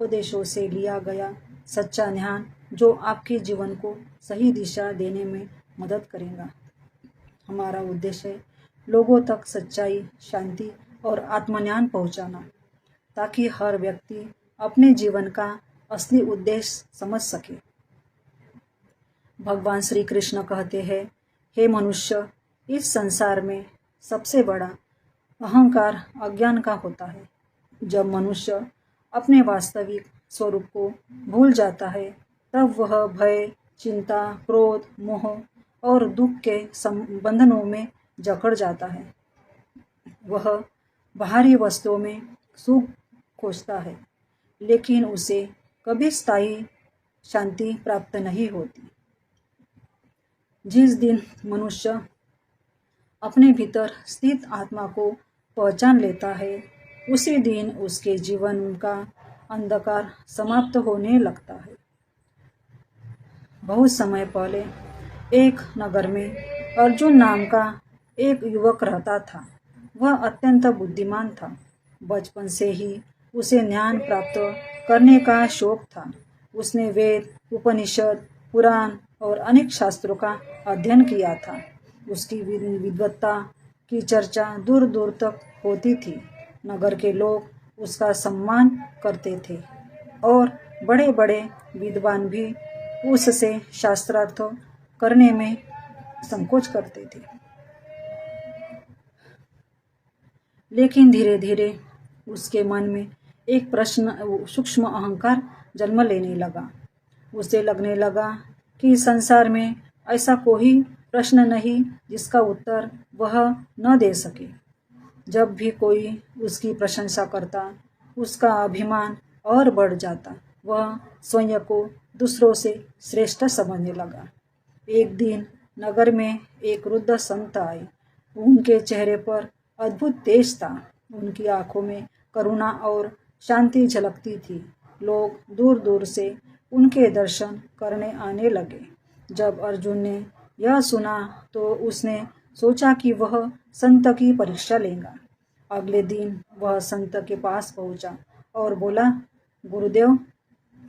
उपदेशों से लिया गया सच्चा ज्ञान जो आपके जीवन को सही दिशा देने में मदद करेगा। हमारा उद्देश्य है लोगों तक सच्चाई, शांति और आत्मज्ञान पहुंचाना, ताकि हर व्यक्ति अपने जीवन का असली उद्देश्य समझ सके। भगवान श्री कृष्ण कहते हैं, हे मनुष्य, इस संसार में सबसे बड़ा अहंकार अज्ञान का होता है। जब मनुष्य अपने वास्तविक स्वरूप को भूल जाता है, तब वह भय, चिंता, क्रोध, मोह और दुख के बंधनों में जकड़ जाता है। वह बाहरी वस्तुओं में सुख खोजता है, लेकिन उसे कभी स्थायी शांति प्राप्त नहीं होती। जिस दिन मनुष्य अपने भीतर स्थित आत्मा को पहचान लेता है, उसी दिन उसके जीवन का अंधकार समाप्त होने लगता है। बहुत समय पहले एक नगर में अर्जुन नाम का एक युवक रहता था। वह अत्यंत बुद्धिमान था। बचपन से ही उसे ज्ञान प्राप्त करने का शौक था। उसने वेद, उपनिषद, पुराण और अनेक शास्त्रों का अध्ययन किया था। उसकी विद्वत्ता की चर्चा दूर दूर तक होती थी। नगर के लोग उसका सम्मान करते थे और बड़े बड़े विद्वान भी उससे शास्त्रार्थ करने में संकोच करते थे। लेकिन धीरे धीरे उसके मन में एक सूक्ष्म अहंकार जन्म लेने लगा। उसे लगने लगा कि संसार में ऐसा कोई प्रश्न नहीं जिसका उत्तर वह न दे सके। जब भी कोई उसकी प्रशंसा करता, उसका अभिमान और बढ़ जाता। वह स्वयं को दूसरों से श्रेष्ठ समझने लगा। एक दिन नगर में एक वृद्ध संत आए। उनके चेहरे पर अद्भुत तेज था। उनकी आंखों में करुणा और शांति झलकती थी। लोग दूर दूर से उनके दर्शन करने आने लगे। जब अर्जुन ने यह सुना तो उसने सोचा कि वह संत की परीक्षा लेगा। अगले दिन वह संत के पास पहुंचा और बोला, गुरुदेव,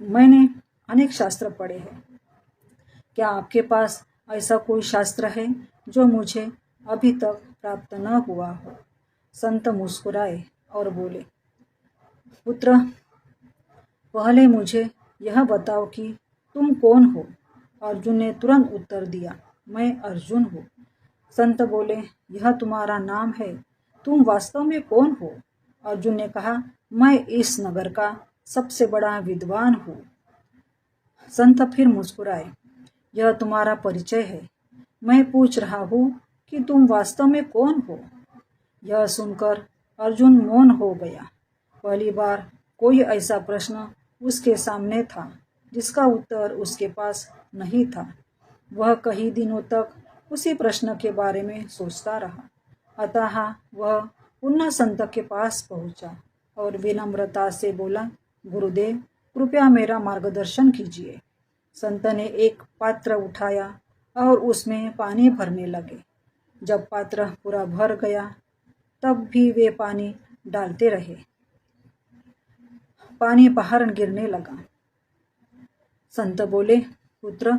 मैंने अनेक शास्त्र पढ़े हैं। क्या आपके पास ऐसा कोई शास्त्र है जो मुझे अभी तक प्राप्त न हुआ हो? संत मुस्कुराए और बोले, पुत्र, पहले मुझे यह बताओ कि तुम कौन हो? अर्जुन ने तुरंत उत्तर दिया, मैं अर्जुन हूँ। संत बोले, यह तुम्हारा नाम है, तुम वास्तव में कौन हो? अर्जुन ने कहा, मैं इस नगर का सबसे बड़ा विद्वान हूँ। संत फिर मुस्कुराए, यह तुम्हारा परिचय है। मैं पूछ रहा हूँ कि तुम वास्तव में कौन हो? यह सुनकर अर्जुन मौन हो गया। पहली बार कोई ऐसा प्रश्न उसके सामने था जिसका उत्तर उसके पास नहीं था। वह कई दिनों तक उसी प्रश्न के बारे में सोचता रहा। अतः वह पुनः संत के पास पहुंचा और विनम्रता से बोला, गुरुदेव, कृपया मेरा मार्गदर्शन कीजिए। संत ने एक पात्र उठाया और उसमें पानी भरने लगे। जब पात्र पूरा भर गया तब भी वे पानी डालते रहे। पानी बाहर गिरने लगा। संत बोले, पुत्र,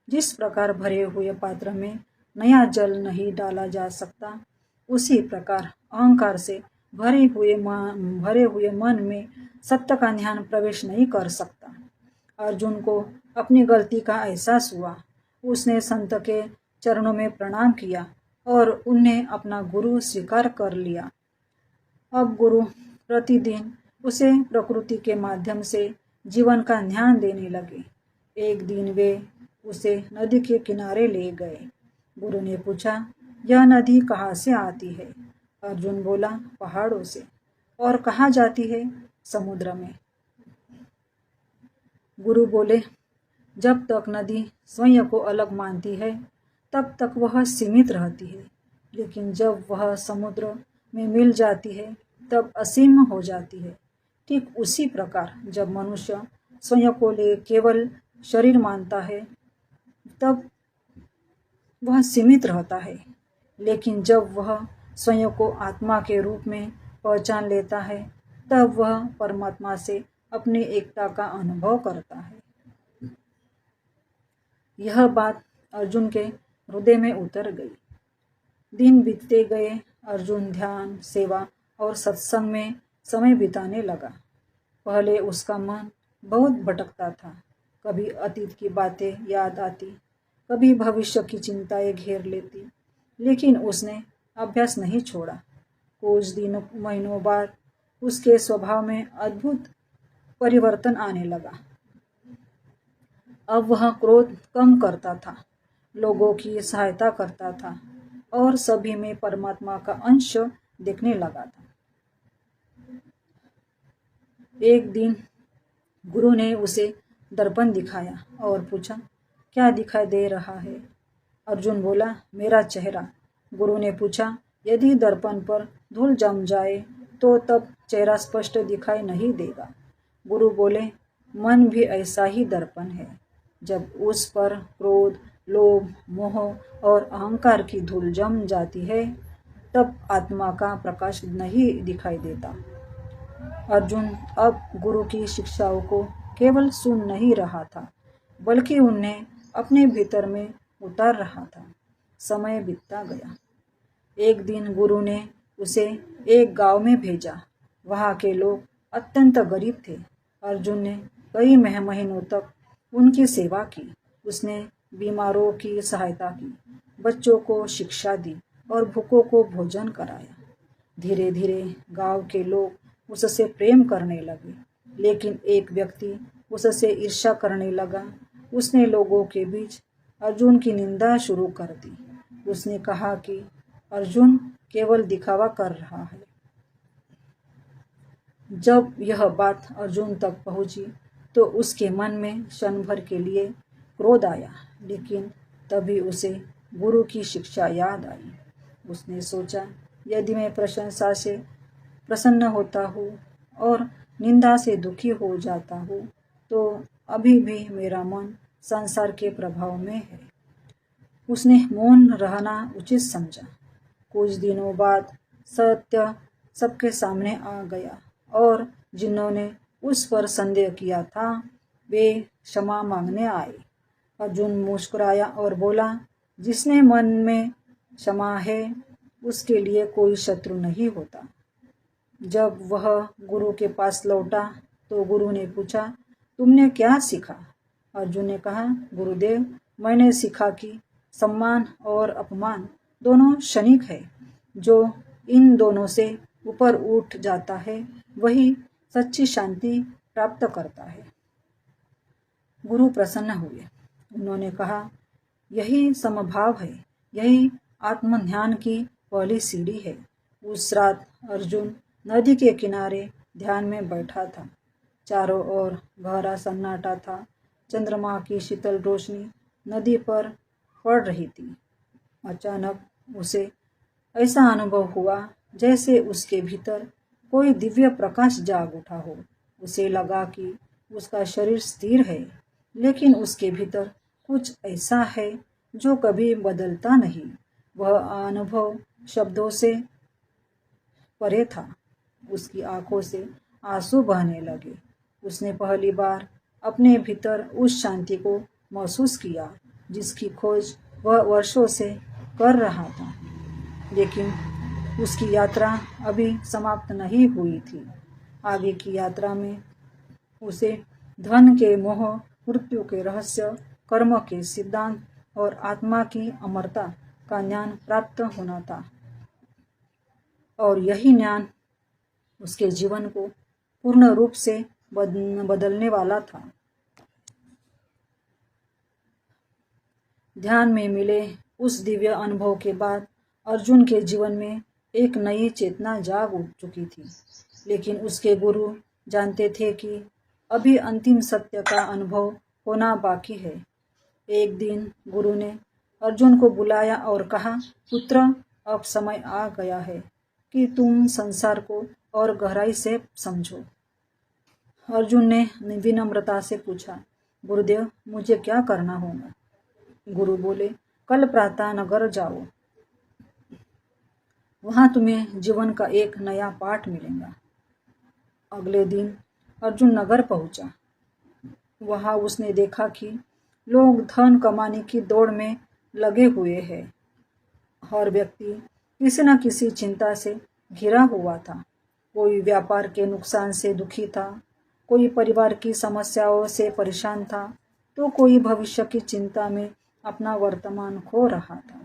जिस प्रकार भरे हुए पात्र में नया जल नहीं डाला जा सकता, उसी प्रकार अहंकार से भरे हुए मन में सत्य का ज्ञान प्रवेश नहीं कर सकता। अर्जुन को अपनी गलती का एहसास हुआ। उसने संत के चरणों में प्रणाम किया और उन्हें अपना गुरु स्वीकार कर लिया। अब गुरु प्रतिदिन उसे प्रकृति के माध्यम से जीवन का ज्ञान देने लगे। एक दिन वे उसे नदी के किनारे ले गए। गुरु ने पूछा, यह नदी कहाँ से आती है? अर्जुन बोला, पहाड़ों से। और कहाँ जाती है? समुद्र में। गुरु बोले, जब तक नदी स्वयं को अलग मानती है तब तक वह सीमित रहती है, लेकिन जब वह समुद्र में मिल जाती है तब असीम हो जाती है। ठीक उसी प्रकार जब मनुष्य स्वयं को केवल शरीर मानता है तब वह सीमित रहता है, लेकिन जब वह स्वयं को आत्मा के रूप में पहचान लेता है तब वह परमात्मा से अपनी एकता का अनुभव करता है। यह बात अर्जुन के हृदय में उतर गई। दिन बीतते गए। अर्जुन ध्यान, सेवा और सत्संग में समय बिताने लगा। पहले उसका मन बहुत भटकता था। कभी अतीत की बातें याद आती, कभी भविष्य की चिंताएं घेर लेती, लेकिन उसने अभ्यास नहीं छोड़ा। कुछ दिनों महीनों बाद उसके स्वभाव में अद्भुत परिवर्तन आने लगा। अब वह क्रोध कम करता था, लोगों की सहायता करता था और सभी में परमात्मा का अंश देखने लगा था। एक दिन गुरु ने उसे दर्पण दिखाया और पूछा, क्या दिखाई दे रहा है? अर्जुन बोला, मेरा चेहरा। गुरु ने पूछा, यदि दर्पण पर धूल जम जाए तो तब चेहरा स्पष्ट दिखाई नहीं देगा। गुरु बोले, मन भी ऐसा ही दर्पण है। जब उस पर क्रोध, लोभ, मोह और अहंकार की धूल जम जाती है तब आत्मा का प्रकाश नहीं दिखाई देता। अर्जुन अब गुरु की शिक्षाओं को केवल सुन नहीं रहा था, बल्कि उन्हें अपने भीतर में उतार रहा था। समय बीतता गया। एक दिन गुरु ने उसे एक गांव में भेजा। वहां के लोग अत्यंत गरीब थे। अर्जुन ने कई महीनों तक उनकी सेवा की। उसने बीमारों की सहायता की, बच्चों को शिक्षा दी और भूखों को भोजन कराया। धीरे धीरे गांव के लोग उससे प्रेम करने लगे, लेकिन एक व्यक्ति उससे ईर्ष्या करने लगा। उसने लोगों के बीच अर्जुन की निंदा शुरू कर दी। उसने कहा कि अर्जुन केवल दिखावा कर रहा है। जब यह बात अर्जुन तक पहुंची तो उसके मन में क्षण भर के लिए क्रोध आया, लेकिन तभी उसे गुरु की शिक्षा याद आई। उसने सोचा, यदि मैं प्रशंसा से प्रसन्न होता हूँ और निंदा से दुखी हो जाता हूँ तो अभी भी मेरा मन संसार के प्रभाव में है। उसने मौन रहना उचित समझा। कुछ दिनों बाद सत्य सबके सामने आ गया और जिन्होंने उस पर संदेह किया था वे क्षमा मांगने आए। अर्जुन मुस्कुराया और बोला, जिसने मन में क्षमा है उसके लिए कोई शत्रु नहीं होता। जब वह गुरु के पास लौटा तो गुरु ने पूछा, तुमने क्या सीखा? अर्जुन ने कहा, गुरुदेव, मैंने सीखा कि सम्मान और अपमान दोनों क्षणिक है। जो इन दोनों से ऊपर उठ जाता है वही सच्ची शांति प्राप्त करता है। गुरु प्रसन्न हुए। उन्होंने कहा, यही समभाव है, यही आत्मध्यान की पहली सीढ़ी है। उस रात अर्जुन नदी के किनारे ध्यान में बैठा था। चारों ओर गहरा सन्नाटा था। चंद्रमा की शीतल रोशनी नदी पर पड़ रही थी। अचानक उसे ऐसा अनुभव हुआ जैसे उसके भीतर कोई दिव्य प्रकाश जाग उठा हो। उसे लगा कि उसका शरीर स्थिर है, लेकिन उसके भीतर कुछ ऐसा है जो कभी बदलता नहीं। वह अनुभव शब्दों से परे था। उसकी आंखों से आंसू बहने लगे। उसने पहली बार अपने भीतर उस शांति को महसूस किया जिसकी खोज वह वर्षों से कर रहा था। लेकिन उसकी यात्रा अभी समाप्त नहीं हुई थी। आगे की यात्रा में उसे धन के मोह, मृत्यु के रहस्य, कर्म के सिद्धांत और आत्मा की अमरता का ज्ञान प्राप्त होना था। और यही ज्ञान उसके जीवन को पूर्ण रूप से बदलने वाला था। ध्यान में मिले उस दिव्य अनुभव के बाद अर्जुन के जीवन में एक नई चेतना जाग उठ चुकी थी। लेकिन उसके गुरु जानते थे कि अभी अंतिम सत्य का अनुभव होना बाकी है। एक दिन गुरु ने अर्जुन को बुलाया और कहा, पुत्र, अब समय आ गया है कि तुम संसार को और गहराई से समझो। अर्जुन ने विनम्रता से पूछा, गुरुदेव, मुझे क्या करना होगा? गुरु बोले, कल प्रातः नगर जाओ, वहां तुम्हें जीवन का एक नया पाठ मिलेगा। अगले दिन अर्जुन नगर पहुंचा। वहां उसने देखा कि लोग धन कमाने की दौड़ में लगे हुए हैं। हर व्यक्ति किसी न किसी चिंता से घिरा हुआ था। कोई व्यापार के नुकसान से दुखी था, कोई परिवार की समस्याओं से परेशान था, तो कोई भविष्य की चिंता में अपना वर्तमान खो रहा था।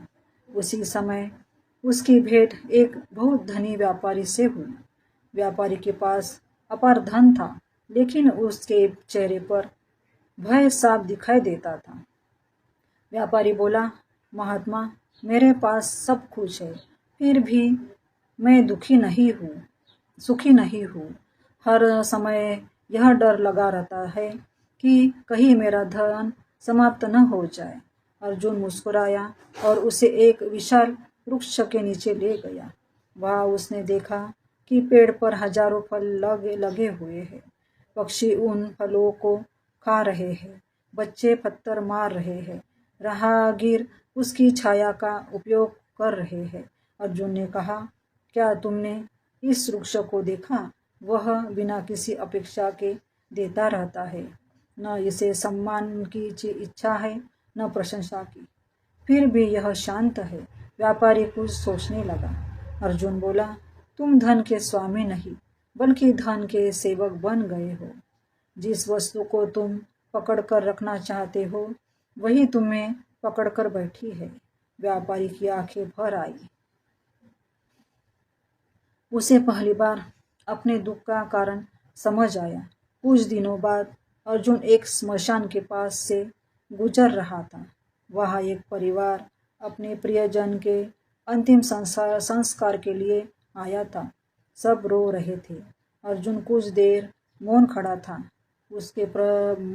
उसी समय उसकी भेंट एक बहुत धनी व्यापारी से हुई। व्यापारी के पास अपार धन था, लेकिन उसके चेहरे पर भय साफ दिखाई देता था। व्यापारी बोला, महात्मा, मेरे पास सब कुछ है, फिर भी मैं सुखी नहीं हूँ। हर समय यह डर लगा रहता है कि कहीं मेरा धन समाप्त न हो जाए। अर्जुन मुस्कुराया और उसे एक विशाल वृक्ष के नीचे ले गया। वहां उसने देखा कि पेड़ पर हजारों फल लगे हुए हैं। पक्षी उन फलों को खा रहे हैं, बच्चे पत्थर मार रहे हैं, राहगीर उसकी छाया का उपयोग कर रहे हैं। अर्जुन ने कहा, क्या तुमने इस वृक्ष को देखा? वह बिना किसी अपेक्षा के देता रहता है, न इसे सम्मान की इच्छा है, न प्रशंसा की। फिर भी यह शांत है। व्यापारी कुछ सोचने लगा। अर्जुन बोला, तुम धन के स्वामी नहीं, बल्कि धन के सेवक बन गए हो। जिस वस्तु को तुम पकड़ कर रखना चाहते हो, वही तुम्हें पकड़ कर बैठी है। व्यापारी की आंखें भर आई। उसे पहली बार अपने दुख का कारण समझ आया। कुछ दिनों बाद अर्जुन एक स्मशान के पास से गुजर रहा था। वहाँ एक परिवार अपने प्रियजन के अंतिम संस्कार के लिए आया था। सब रो रहे थे। अर्जुन कुछ देर मौन खड़ा था। उसके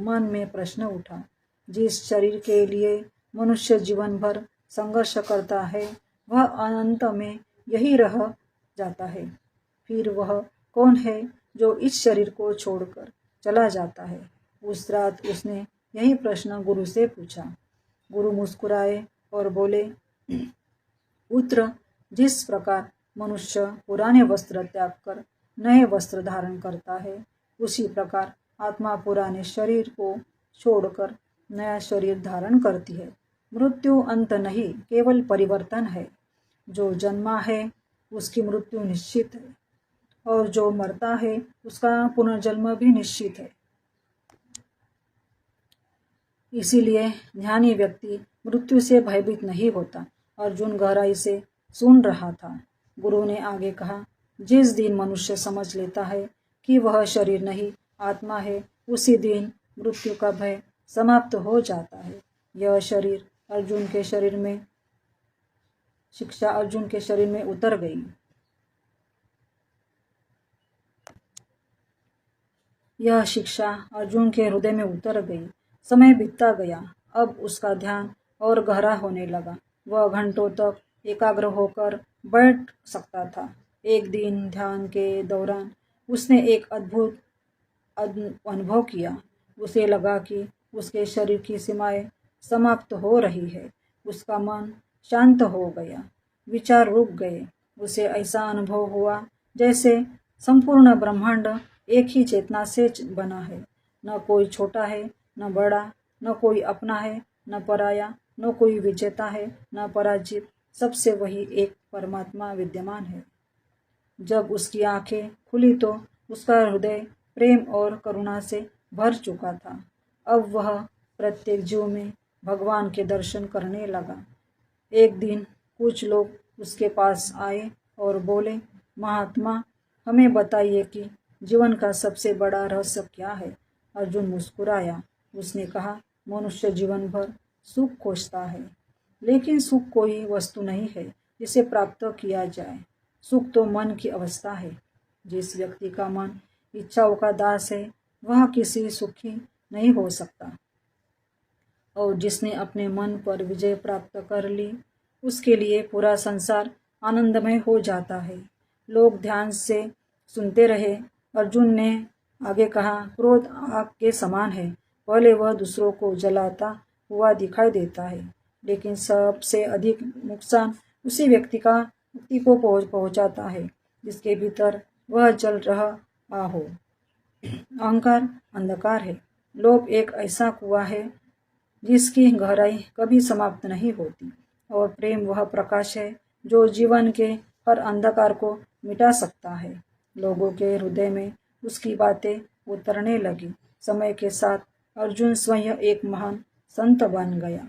मन में प्रश्न उठा, जिस शरीर के लिए मनुष्य जीवन भर संघर्ष करता है, वह अंत में यही रह जाता है। फिर वह कौन है जो इस शरीर को छोड़कर चला जाता है? उस रात उसने यही प्रश्न गुरु से पूछा। गुरु मुस्कुराए और बोले, पुत्र, जिस प्रकार मनुष्य पुराने वस्त्र त्याग कर नए वस्त्र धारण करता है, उसी प्रकार आत्मा पुराने शरीर को छोड़कर नया शरीर धारण करती है। मृत्यु अंत नहीं, केवल परिवर्तन है। जो जन्मा है उसकी मृत्यु निश्चित है, और जो मरता है उसका पुनर्जन्म भी निश्चित है। इसीलिए ज्ञानी व्यक्ति मृत्यु से भयभीत नहीं होता। अर्जुन गहराई से सुन रहा था। गुरु ने आगे कहा, जिस दिन मनुष्य समझ लेता है कि वह शरीर नहीं आत्मा है, उसी दिन मृत्यु का भय समाप्त हो जाता है। यह शरीर अर्जुन के शरीर में शिक्षा अर्जुन के शरीर में उतर गई। यह शिक्षा अर्जुन के हृदय में उतर गई। समय बीतता गया। अब उसका ध्यान और गहरा होने लगा। वह घंटों तक एकाग्र होकर बैठ सकता था। एक दिन ध्यान के दौरान उसने एक अद्भुत अनुभव किया। उसे लगा कि उसके शरीर की सीमाएं समाप्त हो रही है। उसका मन शांत हो गया, विचार रुक गए। उसे ऐसा अनुभव हुआ जैसे संपूर्ण ब्रह्मांड एक ही चेतना से बना है। न कोई छोटा है, न बड़ा, न कोई अपना है, न पराया, न कोई विजेता है, न पराजित। सबसे वही एक परमात्मा विद्यमान है। जब उसकी आंखें खुली तो उसका हृदय प्रेम और करुणा से भर चुका था। अब वह प्रत्येक जीव में भगवान के दर्शन करने लगा। एक दिन कुछ लोग उसके पास आए और बोले, महात्मा, हमें बताइए कि जीवन का सबसे बड़ा रहस्य क्या है? अर्जुन मुस्कुराया। उसने कहा, मनुष्य जीवन भर सुख खोजता है, लेकिन सुख कोई वस्तु नहीं है जिसे प्राप्त किया जाए। सुख तो मन की अवस्था है। जिस व्यक्ति का मन इच्छाओं का दास है, वह किसी सुखी नहीं हो सकता। और जिसने अपने मन पर विजय प्राप्त कर ली, उसके लिए पूरा संसार आनंदमय हो जाता है। लोग ध्यान से सुनते रहे। अर्जुन ने आगे कहा, क्रोध आग के समान है। पहले वह दूसरों को जलाता हुआ दिखाई देता है, लेकिन सबसे अधिक नुकसान उसी व्यक्ति को पहुंचाता है जिसके भीतर वह जल रहा हो। अहंकार अंधकार है। लोभ एक ऐसा कुआं है जिसकी गहराई कभी समाप्त नहीं होती, और प्रेम वह प्रकाश है जो जीवन के हर अंधकार को मिटा सकता है। लोगों के हृदय में उसकी बातें उतरने लगी। समय के साथ अर्जुन स्वयं एक महान संत बन गया,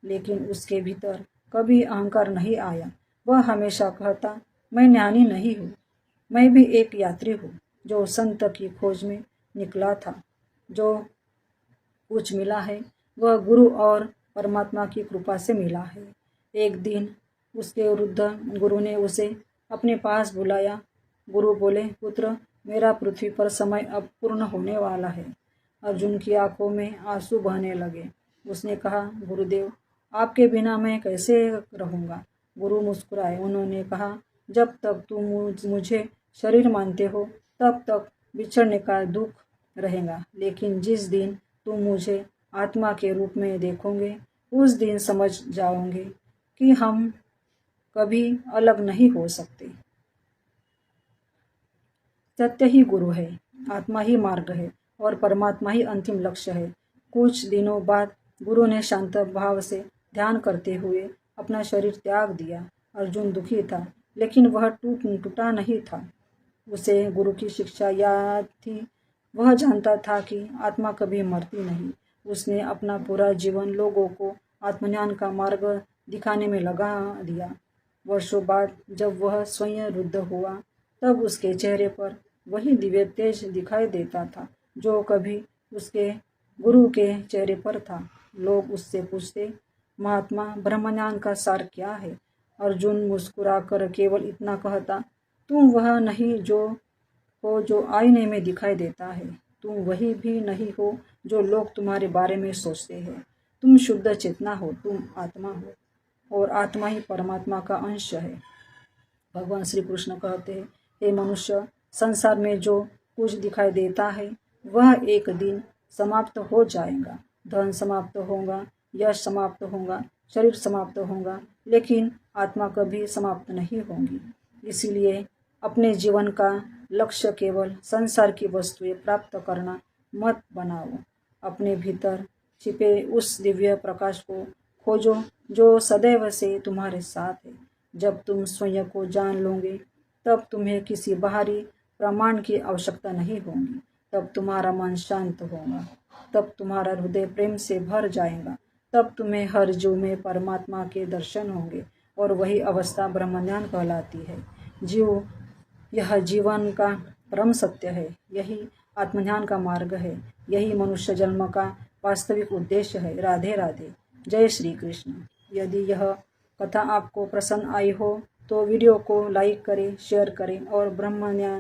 लेकिन उसके भीतर कभी अहंकार नहीं आया। वह हमेशा कहता, मैं ज्ञानी नहीं हूँ, मैं भी एक यात्री हूँ जो संत की खोज में निकला था। जो कुछ मिला है वह गुरु और परमात्मा की कृपा से मिला है। एक दिन उसके वृद्ध गुरु ने उसे अपने पास बुलाया। गुरु बोले, पुत्र, मेरा पृथ्वी पर समय अब पूर्ण होने वाला है। अर्जुन की आंखों में आंसू बहने लगे। उसने कहा, गुरुदेव, आपके बिना मैं कैसे रहूँगा। गुरु मुस्कुराए। उन्होंने कहा, जब तक तुम मुझे शरीर मानते हो तब तक बिछड़ने का दुख रहेगा, लेकिन जिस दिन तुम मुझे आत्मा के रूप में देखोगे उस दिन समझ जाओगे कि हम कभी अलग नहीं हो सकते। सत्य ही गुरु है, आत्मा ही मार्ग है और परमात्मा ही अंतिम लक्ष्य है। कुछ दिनों बाद गुरु ने शांत भाव से ध्यान करते हुए अपना शरीर त्याग दिया। अर्जुन दुखी था, लेकिन वह टूटा नहीं था। उसे गुरु की शिक्षा याद थी। वह जानता था कि आत्मा कभी मरती नहीं। उसने अपना पूरा जीवन लोगों को आत्मज्ञान का मार्ग दिखाने में लगा दिया। वर्षों बाद जब वह स्वयं रुद्ध हुआ, तब उसके चेहरे पर वही दिव्य तेज दिखाई देता था जो कभी उसके गुरु के चेहरे पर था। लोग उससे पूछते, महात्मा, ब्रह्मज्ञान का सार क्या है? अर्जुन मुस्कुराकर केवल इतना कहता, तुम वह नहीं जो आईने में दिखाई देता है। तुम वही भी नहीं हो जो लोग तुम्हारे बारे में सोचते हैं। तुम शुद्ध चेतना हो, तुम आत्मा हो, और आत्मा ही परमात्मा का अंश है। भगवान श्री कृष्ण कहते हैं, हे मनुष्य, संसार में जो कुछ दिखाई देता है वह एक दिन समाप्त हो जाएगा। धन समाप्त होगा, यश समाप्त होगा, शरीर समाप्त होगा, लेकिन आत्मा कभी समाप्त नहीं होगी। इसीलिए अपने जीवन का लक्ष्य केवल संसार की वस्तुएं प्राप्त करना मत बनाओ। अपने भीतर छिपे उस दिव्य प्रकाश को खोजो जो सदैव से तुम्हारे साथ है। जब तुम स्वयं को जान लोगे तब तुम्हें किसी बाहरी प्रमाण की आवश्यकता नहीं होगी। तब तुम्हारा मन शांत होगा, तब तुम्हारा हृदय प्रेम से भर जाएगा, तब तुम्हें हर जीव में परमात्मा के दर्शन होंगे, और वही अवस्था ब्रह्मज्ञान कहलाती है। यह जीवन का परम सत्य है, यही आत्मज्ञान का मार्ग है, यही मनुष्य जन्म का वास्तविक उद्देश्य है। राधे राधे। जय श्री कृष्ण। यदि यह कथा आपको पसंद आई हो तो वीडियो को लाइक करें, शेयर करें और ब्रह्मज्ञान